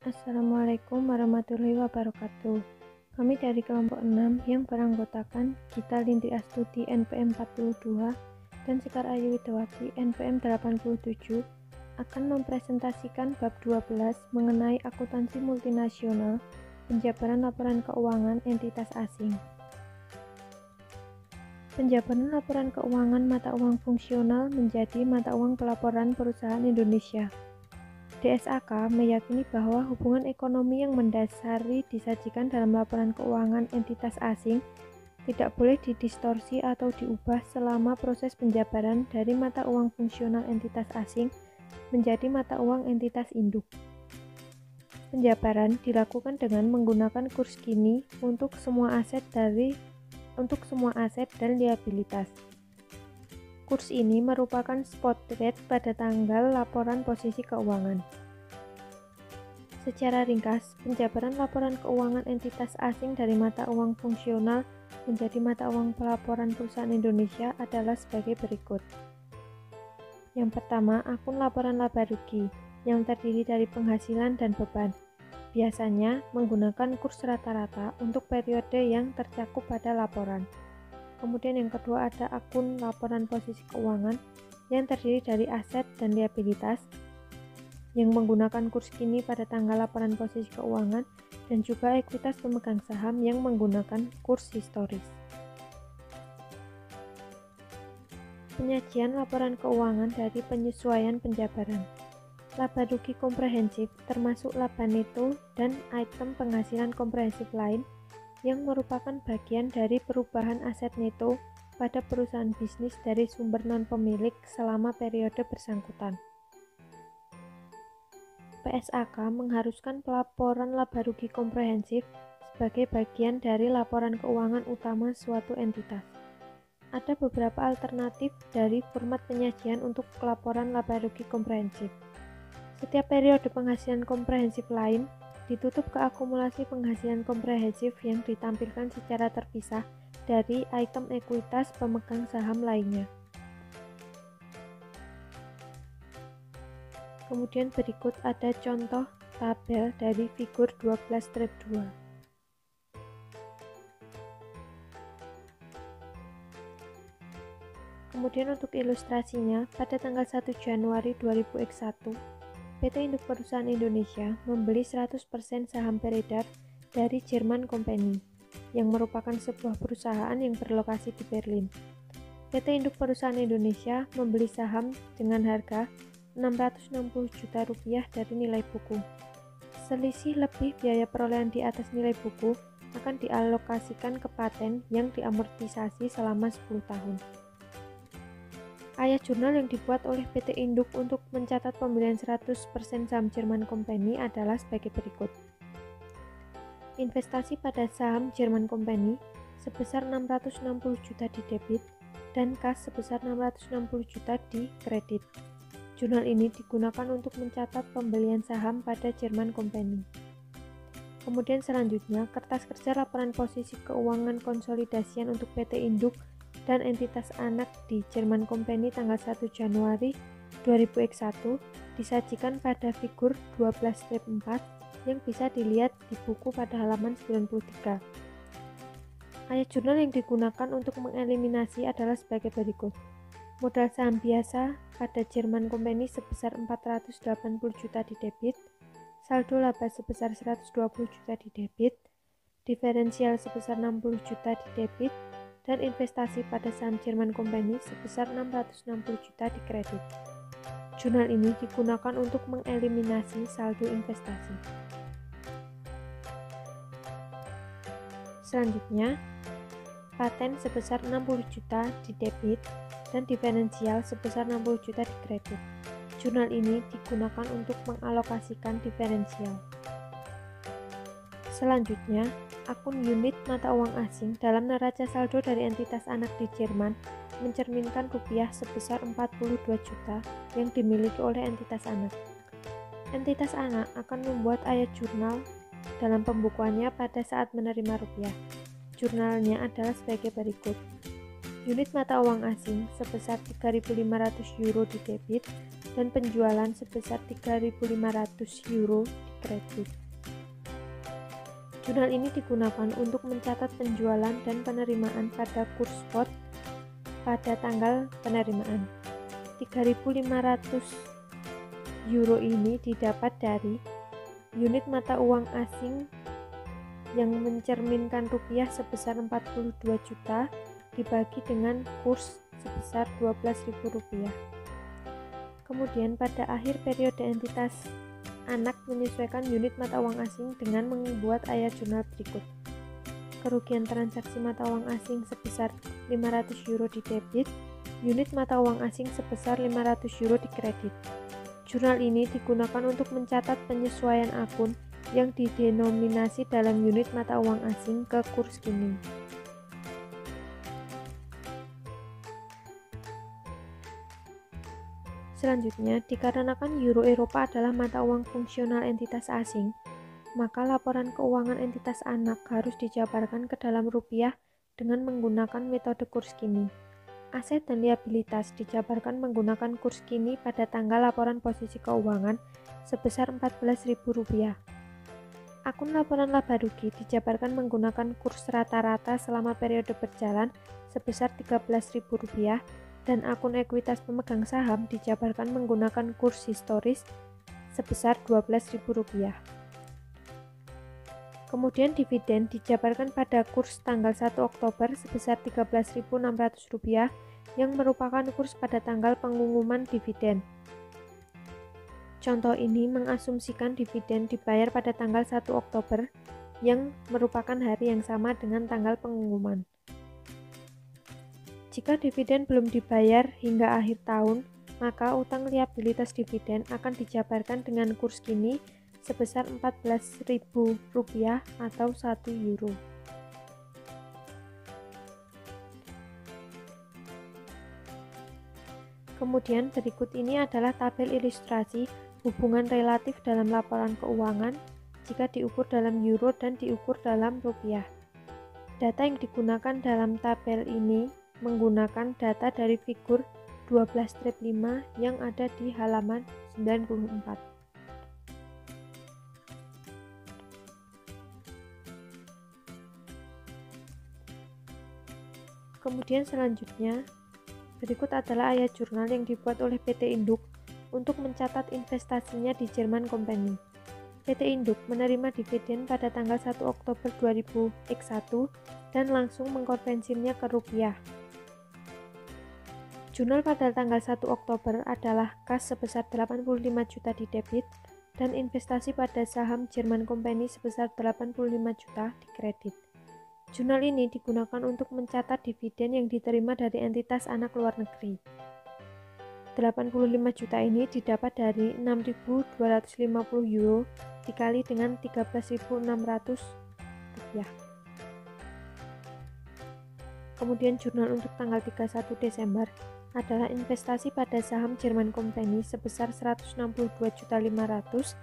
Assalamualaikum warahmatullahi wabarakatuh. Kami dari kelompok 6 yang beranggotakan Gita Lindri Astuti NPM 42 dan Sekar Ayu Widawati NPM 87 akan mempresentasikan bab 12 mengenai akuntansi multinasional, penjabaran laporan keuangan entitas asing. Penjabaran laporan keuangan mata uang fungsional menjadi mata uang pelaporan perusahaan Indonesia. DSAK meyakini bahwa hubungan ekonomi yang mendasari disajikan dalam laporan keuangan entitas asing tidak boleh didistorsi atau diubah selama proses penjabaran dari mata uang fungsional entitas asing menjadi mata uang entitas induk. Penjabaran dilakukan dengan menggunakan kurs Gini untuk semua aset dan liabilitas. Kurs ini merupakan spot rate pada tanggal laporan posisi keuangan. Secara ringkas, penjabaran laporan keuangan entitas asing dari mata uang fungsional menjadi mata uang pelaporan perusahaan Indonesia adalah sebagai berikut. Yang pertama, akun laporan laba rugi yang terdiri dari penghasilan dan beban. Biasanya menggunakan kurs rata-rata untuk periode yang tercakup pada laporan. Kemudian yang kedua ada akun laporan posisi keuangan yang terdiri dari aset dan liabilitas yang menggunakan kurs Gini pada tanggal laporan posisi keuangan dan juga ekuitas pemegang saham yang menggunakan kurs historis. Penyajian laporan keuangan dari penyesuaian penjabaran. Laba rugi komprehensif termasuk laba neto dan item penghasilan komprehensif lain yang merupakan bagian dari perubahan aset neto pada perusahaan bisnis dari sumber non-pemilik selama periode bersangkutan. PSAK mengharuskan pelaporan laba rugi komprehensif sebagai bagian dari laporan keuangan utama suatu entitas. Ada beberapa alternatif dari format penyajian untuk laporan laba rugi komprehensif. Setiap periode penghasilan komprehensif lain ditutup ke akumulasi penghasilan komprehensif yang ditampilkan secara terpisah dari item ekuitas pemegang saham lainnya. Kemudian berikut ada contoh tabel dari figur 12-2. Kemudian untuk ilustrasinya, pada tanggal 1 Januari 2001, PT Induk Perusahaan Indonesia membeli 100% saham beredar dari German Company, yang merupakan sebuah perusahaan yang berlokasi di Berlin. PT Induk Perusahaan Indonesia membeli saham dengan harga Rp660 juta dari nilai buku. Selisih lebih biaya perolehan di atas nilai buku akan dialokasikan ke paten yang diamortisasi selama 10 tahun. Ayat jurnal yang dibuat oleh PT Induk untuk mencatat pembelian 100% saham German Company adalah sebagai berikut. Investasi pada saham German Company sebesar 660 juta di debit dan kas sebesar 660 juta di kredit. Jurnal ini digunakan untuk mencatat pembelian saham pada German Company. Kemudian selanjutnya, kertas kerja laporan posisi keuangan konsolidasian untuk PT Induk dan entitas anak di German Company tanggal 1 Januari 2001 disajikan pada figur 12-4 yang bisa dilihat di buku pada halaman 93. Ayat jurnal yang digunakan untuk mengeliminasi adalah sebagai berikut. Modal saham biasa pada German Company sebesar 480 juta di debit, saldo laba sebesar 120 juta di debit, diferensial sebesar 60 juta di debit, dan investasi pada saham German Company sebesar 660 juta di kredit. Jurnal ini digunakan untuk mengeliminasi saldo investasi. Selanjutnya, paten sebesar 60 juta di debit dan diferensial sebesar 60 juta di kredit. Jurnal ini digunakan untuk mengalokasikan diferensial. Selanjutnya, akun unit mata uang asing dalam neraca saldo dari entitas anak di Jerman mencerminkan rupiah sebesar 42 juta yang dimiliki oleh entitas anak. Entitas anak akan membuat ayat jurnal dalam pembukuannya pada saat menerima rupiah. Jurnalnya adalah sebagai berikut. Unit mata uang asing sebesar 3.500 euro di debit dan penjualan sebesar 3.500 euro di kredit. Jurnal ini digunakan untuk mencatat penjualan dan penerimaan pada kurs spot pada tanggal penerimaan. 3.500 euro ini didapat dari unit mata uang asing yang mencerminkan rupiah sebesar 42 juta dibagi dengan kurs sebesar 12.000 rupiah. Kemudian pada akhir periode entitas anak menyesuaikan unit mata uang asing dengan membuat ayat jurnal berikut. Kerugian transaksi mata uang asing sebesar 500 euro di debit, unit mata uang asing sebesar 500 euro di kredit. Jurnal ini digunakan untuk mencatat penyesuaian akun yang didenominasi dalam unit mata uang asing ke kurs kini. Selanjutnya, dikarenakan euro Eropa adalah mata uang fungsional entitas asing, maka laporan keuangan entitas anak harus dijabarkan ke dalam rupiah dengan menggunakan metode kurs kini. Aset dan liabilitas dijabarkan menggunakan kurs kini pada tanggal laporan posisi keuangan sebesar Rp14.000. Akun laporan laba rugi dijabarkan menggunakan kurs rata-rata selama periode berjalan sebesar Rp13.000 dan akun ekuitas pemegang saham dijabarkan menggunakan kurs historis sebesar Rp12.000. Kemudian dividen dijabarkan pada kurs tanggal 1 Oktober sebesar Rp13.600 yang merupakan kurs pada tanggal pengumuman dividen. Contoh ini mengasumsikan dividen dibayar pada tanggal 1 Oktober yang merupakan hari yang sama dengan tanggal pengumuman. Jika dividen belum dibayar hingga akhir tahun, maka utang liabilitas dividen akan dijabarkan dengan kurs kini sebesar Rp14.000 atau 1 euro. Kemudian berikut ini adalah tabel ilustrasi hubungan relatif dalam laporan keuangan jika diukur dalam euro dan diukur dalam rupiah. Data yang digunakan dalam tabel ini menggunakan data dari figur 12-5 yang ada di halaman 94. Kemudian selanjutnya, berikut adalah ayat jurnal yang dibuat oleh PT Induk untuk mencatat investasinya di Jerman Company. PT Induk menerima dividen pada tanggal 1 Oktober 2001 dan langsung mengkonversinya ke rupiah. Jurnal pada tanggal 1 Oktober adalah kas sebesar 85 juta di debit dan investasi pada saham Jerman Company sebesar 85 juta di kredit. Jurnal ini digunakan untuk mencatat dividen yang diterima dari entitas anak luar negeri. 85 juta ini didapat dari 6.250 euro dikali dengan 13.600 rupiah. Kemudian jurnal untuk tanggal 31 Desember adalah investasi pada saham Jerman Company sebesar 162.500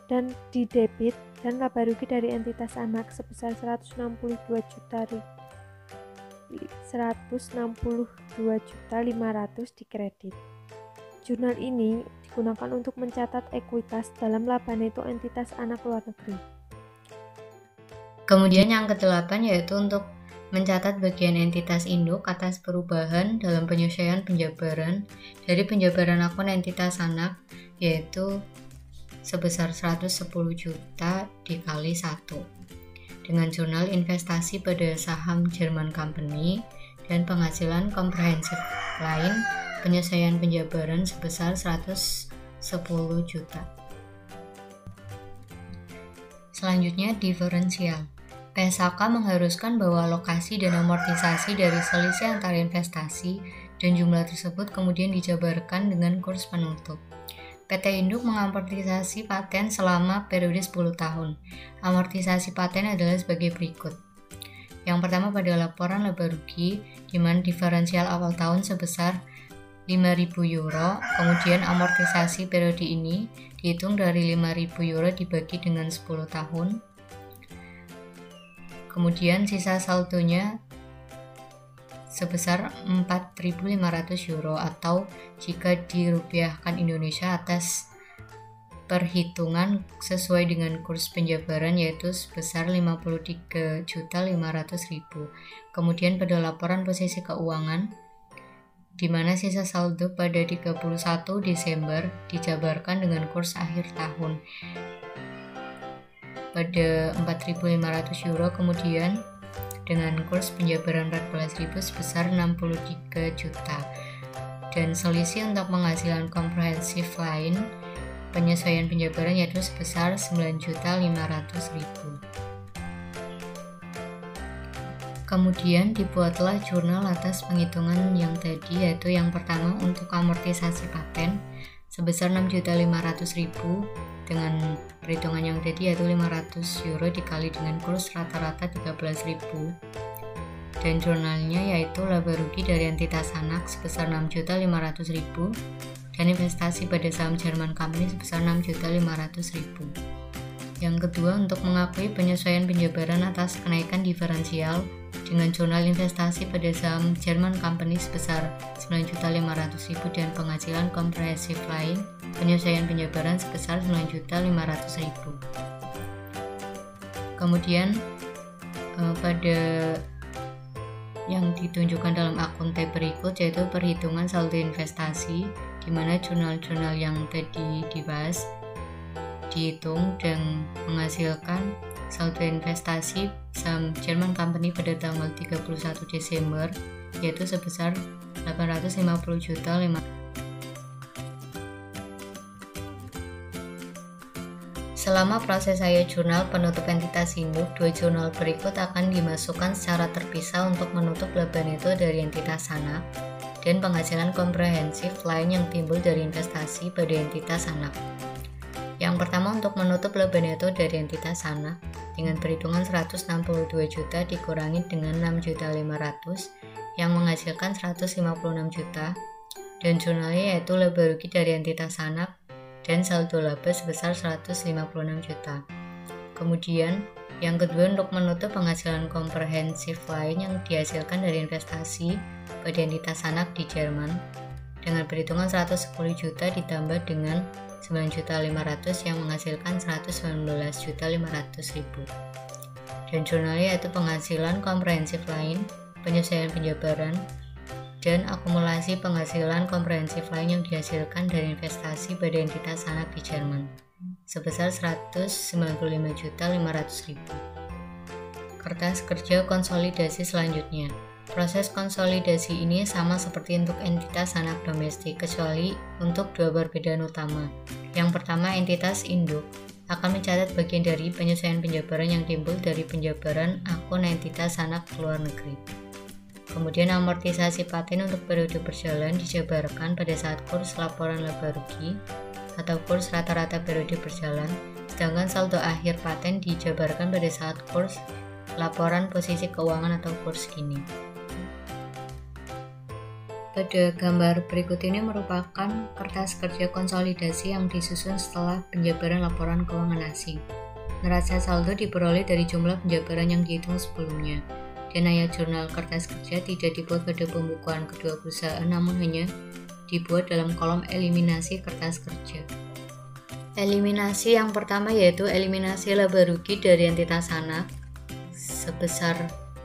dan di debit dan laba rugi dari entitas anak sebesar 162.500 di kredit. Jurnal ini digunakan untuk mencatat ekuitas dalam laba neto entitas anak luar negeri. Kemudian yang ke-8 yaitu untuk mencatat bagian entitas induk atas perubahan dalam penyesuaian penjabaran dari penjabaran akun entitas anak, yaitu sebesar 110 juta dikali 1 dengan jurnal investasi pada saham Jerman Company dan penghasilan komprehensif lain penyesuaian penjabaran sebesar 110 juta. Selanjutnya diferensial. PSAK mengharuskan bahwa alokasi dan amortisasi dari selisih antara investasi dan jumlah tersebut kemudian dijabarkan dengan kurs penutup. PT Induk mengamortisasi paten selama periode 10 tahun. Amortisasi paten adalah sebagai berikut. Yang pertama pada laporan laba rugi, di mana diferensial awal tahun sebesar 5.000 euro, kemudian amortisasi periode ini dihitung dari 5.000 euro dibagi dengan 10 tahun. Kemudian sisa saldonya sebesar 4.500 euro atau jika dirupiahkan Indonesia atas perhitungan sesuai dengan kurs penjabaran yaitu sebesar 53.500.000. Kemudian pada laporan posisi keuangan di mana sisa saldo pada 31 Desember dijabarkan dengan kurs akhir tahun pada 4.500 euro, kemudian dengan kurs penjabaran 14.000 sebesar 63 juta. Dan selisih untuk penghasilan komprehensif lain penyesuaian penjabaran yaitu sebesar 9.500.000. Kemudian dibuatlah jurnal atas penghitungan yang tadi, yaitu yang pertama untuk amortisasi paten sebesar 6.500.000 dengan perhitungan yang tadi yaitu 500 euro dikali dengan kurs rata-rata 13.000, dan jurnalnya yaitu laba rugi dari entitas anak sebesar 6.500.000 dan investasi pada saham Jerman Company sebesar 6.500.000. Yang kedua untuk mengakui penyesuaian penjabaran atas kenaikan diferensial dengan jurnal investasi pada saham Jerman Company sebesar 9.500.000 dan penghasilan komprehensif lain penyesuaian penjabaran sebesar 9.500.000. Kemudian pada yang ditunjukkan dalam akun tab berikut yaitu perhitungan saldo investasi, di mana jurnal-jurnal yang tadi dibahas dihitung dan menghasilkan saldo investasi saham Jerman Company pada tanggal 31 Desember yaitu sebesar 850 juta. Selama proses saya jurnal penutup entitas induk, dua jurnal berikut akan dimasukkan secara terpisah untuk menutup laba neto dari entitas anak dan penghasilan komprehensif lain yang timbul dari investasi pada entitas anak. Yang pertama untuk menutup laba neto dari entitas anak dengan perhitungan 162 juta dikurangi dengan 6.500.000 yang menghasilkan 156 juta, dan jurnalnya yaitu laba rugi dari entitas anak dan saldo laba sebesar 156 juta. Kemudian yang kedua untuk menutup penghasilan komprehensif lain yang dihasilkan dari investasi pada entitas anak di Jerman dengan perhitungan 110 juta ditambah dengan 9.500.000 yang menghasilkan 119.500.000. Dan jurnalnya yaitu penghasilan komprehensif lain, penyesuaian penjabaran, dan akumulasi penghasilan komprehensif lain yang dihasilkan dari investasi pada entitas anak di Jerman sebesar 195.500.000. Kertas kerja konsolidasi selanjutnya. Proses konsolidasi ini sama seperti untuk entitas anak domestik kecuali untuk dua perbedaan utama. Yang pertama, entitas induk akan mencatat bagian dari penyesuaian penjabaran yang timbul dari penjabaran akun entitas anak luar negeri. Kemudian amortisasi paten untuk periode berjalan dijabarkan pada saat kurs laporan laba rugi atau kurs rata-rata periode berjalan, sedangkan saldo akhir paten dijabarkan pada saat kurs laporan posisi keuangan atau kurs kini. Pada gambar berikut ini merupakan kertas kerja konsolidasi yang disusun setelah penjabaran laporan keuangan asing. Neraca saldo diperoleh dari jumlah penjabaran yang dihitung sebelumnya. Dan ayat jurnal kertas kerja tidak dibuat pada pembukuan kedua perusahaan, namun hanya dibuat dalam kolom eliminasi kertas kerja. Eliminasi yang pertama yaitu eliminasi laba rugi dari entitas anak sebesar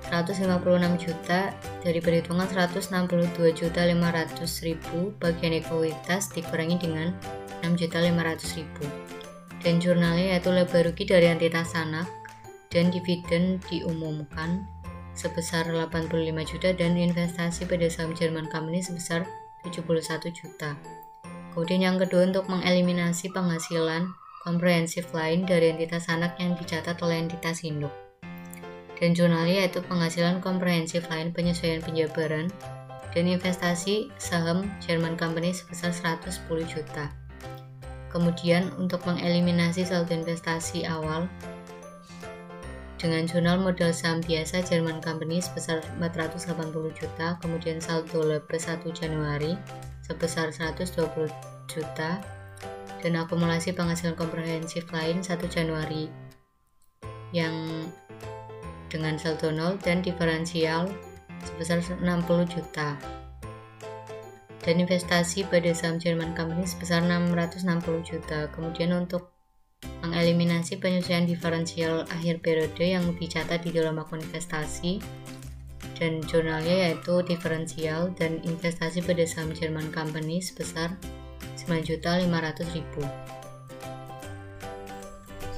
156 juta dari perhitungan 162.500.000 bagian ekuitas dikurangi dengan 6.500.000. Dan jurnalnya yaitu laba rugi dari entitas anak dan dividen diumumkan sebesar 85 juta dan investasi pada saham Jerman Company sebesar 71 juta. Kemudian yang kedua untuk mengeliminasi penghasilan komprehensif lain dari entitas anak yang dicatat oleh entitas induk. Dan jurnalnya yaitu penghasilan komprehensif lain penyesuaian penjabaran dan investasi saham Jerman Company sebesar 110 juta. Kemudian untuk mengeliminasi saldo investasi awal dengan jurnal modal saham biasa Jerman Company sebesar 480 juta, kemudian saldo laba 1 Januari sebesar 120 juta, dan akumulasi penghasilan komprehensif lain 1 Januari yang dengan saldo 0 dan diferensial sebesar 60 juta. Dan investasi pada saham Jerman Company sebesar 660 juta. Kemudian untuk mengeliminasi penyesuaian diferensial akhir periode yang dicatat di dalam akun investasi dan jurnalnya yaitu diferensial dan investasi pada saham Jerman Company sebesar 9.500.000.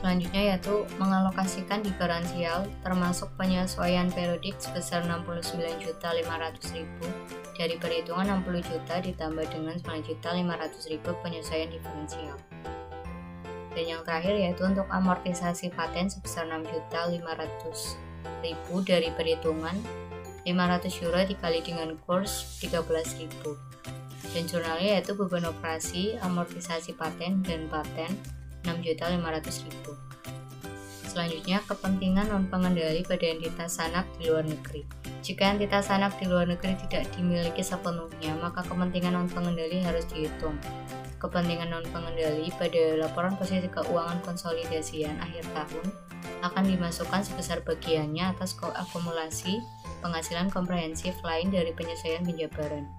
Selanjutnya yaitu mengalokasikan diferensial termasuk penyesuaian periodik sebesar 69.500.000 dari perhitungan 60 juta ditambah dengan 9.500.000 penyesuaian diferensial. Dan yang terakhir yaitu untuk amortisasi paten sebesar 6.500.000 dari perhitungan 500 euro dikali dengan kurs 13.000. Dan jurnalnya yaitu beban operasi, amortisasi paten, dan paten 6.500.000. Selanjutnya, kepentingan non-pengendali pada entitas sanak di luar negeri. Jika entitas sanak di luar negeri tidak dimiliki sepenuhnya, maka kepentingan non-pengendali harus dihitung. Kepentingan non-pengendali pada laporan posisi keuangan konsolidasian akhir tahun akan dimasukkan sebesar bagiannya atas akumulasi penghasilan komprehensif lain dari penyesuaian penjabaran.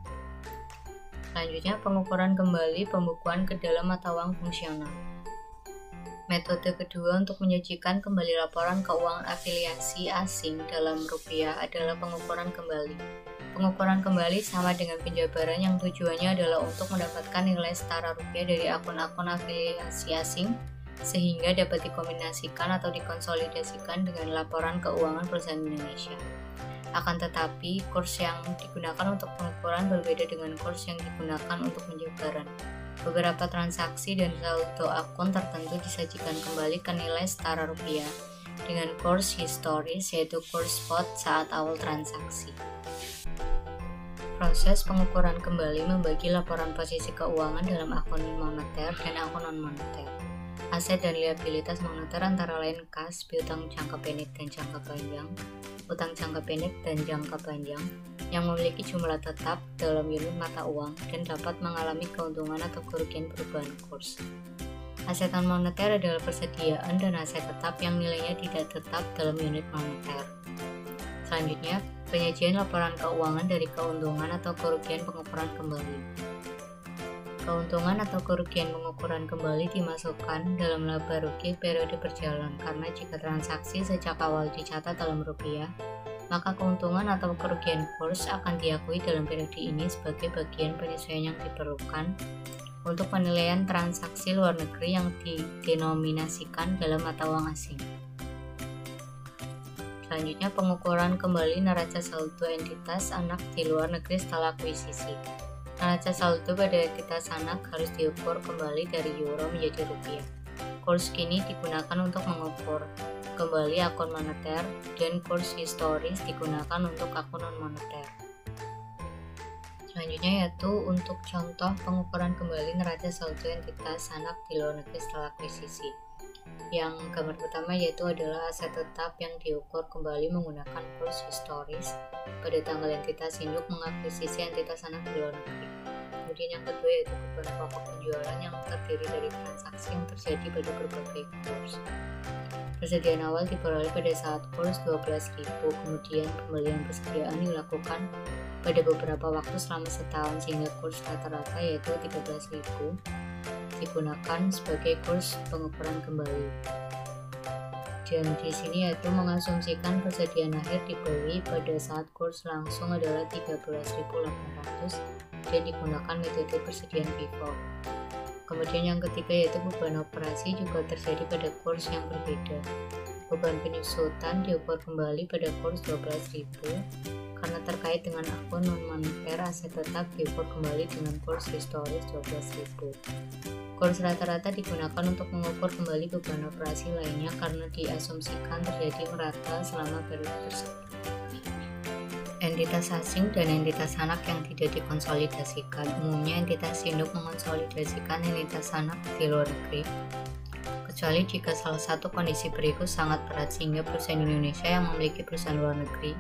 Selanjutnya, pengukuran kembali pembukuan ke dalam mata uang fungsional. Metode kedua untuk menyajikan kembali laporan keuangan afiliasi asing dalam rupiah adalah pengukuran kembali. Pengukuran kembali sama dengan penjabaran yang tujuannya adalah untuk mendapatkan nilai setara rupiah dari akun-akun afiliasi asing sehingga dapat dikombinasikan atau dikonsolidasikan dengan laporan keuangan perusahaan Indonesia. Akan tetapi, kurs yang digunakan untuk pengukuran berbeda dengan kurs yang digunakan untuk penjabaran. Beberapa transaksi dan saldo akun tertentu disajikan kembali ke nilai setara rupiah dengan kurs historis yaitu kurs spot saat awal transaksi. Proses pengukuran kembali membagi laporan posisi keuangan dalam akun moneter dan akun non-moneter. Aset dan liabilitas moneter antara lain kas, piutang jangka pendek dan jangka panjang, utang jangka pendek dan jangka panjang yang memiliki jumlah tetap dalam unit mata uang dan dapat mengalami keuntungan atau kerugian perubahan kurs. Aset non-moneter adalah persediaan dan aset tetap yang nilainya tidak tetap dalam unit moneter. Selanjutnya, penyajian laporan keuangan dari keuntungan atau kerugian pengukuran kembali. Keuntungan atau kerugian pengukuran kembali dimasukkan dalam laba rugi periode berjalan karena jika transaksi sejak awal dicatat dalam rupiah, maka keuntungan atau kerugian kurs akan diakui dalam periode ini sebagai bagian penyesuaian yang diperlukan untuk penilaian transaksi luar negeri yang didenominasikan dalam mata uang asing. Selanjutnya, pengukuran kembali neraca saldo entitas anak di luar negeri setelah akuisisi. Neraca saldo pada entitas anak harus diukur kembali dari euro menjadi rupiah. Kurs kini digunakan untuk mengukur kembali akun moneter dan kurs historis digunakan untuk akun non-moneter. Selanjutnya yaitu untuk contoh pengukuran kembali neraca saldo entitas anak di luar negeri setelah akuisisi. Yang gambar pertama yaitu adalah aset tetap yang diukur kembali menggunakan kurs historis pada tanggal entitas induk mengakuisisi entitas anak di luar negeri. Kemudian yang kedua yaitu beban pokok penjualan yang terdiri dari transaksi yang terjadi pada berbagai kurs. Persediaan awal diperoleh pada saat kurs 12.000, kemudian pembelian persediaan dilakukan pada beberapa waktu selama setahun sehingga kurs rata-rata yaitu 13.000 digunakan sebagai kurs pengukuran kembali. Dan di sini yaitu mengasumsikan persediaan akhir dibeli pada saat kurs langsung adalah 13.800 dan digunakan metode persediaan FIFO. Kemudian yang ketiga yaitu beban operasi juga terjadi pada kurs yang berbeda. Beban penyusutan diukur kembali pada kurs 12.000 karena terkait dengan akun non-moneter aset tetap diukur kembali dengan kurs historis 12.000. Kurs rata-rata digunakan untuk mengukur kembali beban operasi lainnya karena diasumsikan terjadi merata selama periode tersebut. Entitas asing dan entitas anak yang tidak dikonsolidasikan. Umumnya entitas induk mengonsolidasikan entitas anak di luar negeri, kecuali jika salah satu kondisi berikut sangat berat sehingga perusahaan Indonesia yang memiliki perusahaan luar negeri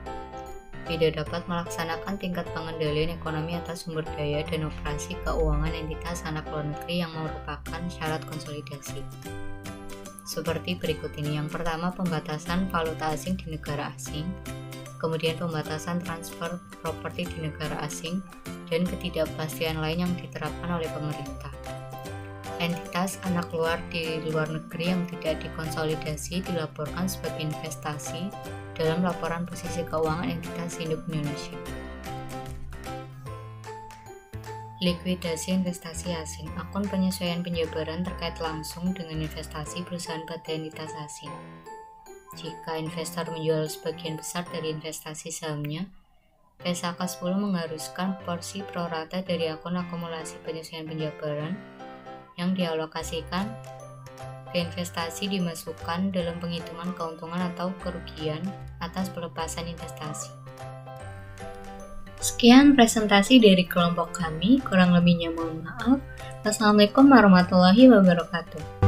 tidak dapat melaksanakan tingkat pengendalian ekonomi atas sumber daya dan operasi keuangan entitas anak luar negeri yang merupakan syarat konsolidasi. Seperti berikut ini. Yang pertama, pembatasan valuta asing di negara asing. kemudian pembatasan transfer properti di negara asing, dan ketidakpastian lain yang diterapkan oleh pemerintah. Entitas anak luar di luar negeri yang tidak dikonsolidasi dilaporkan sebagai investasi dalam laporan posisi keuangan entitas induk Indonesia. Likuidasi investasi asing, akun penyesuaian penjabaran terkait langsung dengan investasi perusahaan pada entitas asing. Jika investor menjual sebagian besar dari investasi sahamnya, PSAK 10 mengharuskan porsi prorata dari akun akumulasi penyesuaian penjabaran yang dialokasikan ke investasi dimasukkan dalam penghitungan keuntungan atau kerugian atas pelepasan investasi. Sekian presentasi dari kelompok kami, kurang lebihnya mohon maaf. Wassalamualaikum warahmatullahi wabarakatuh.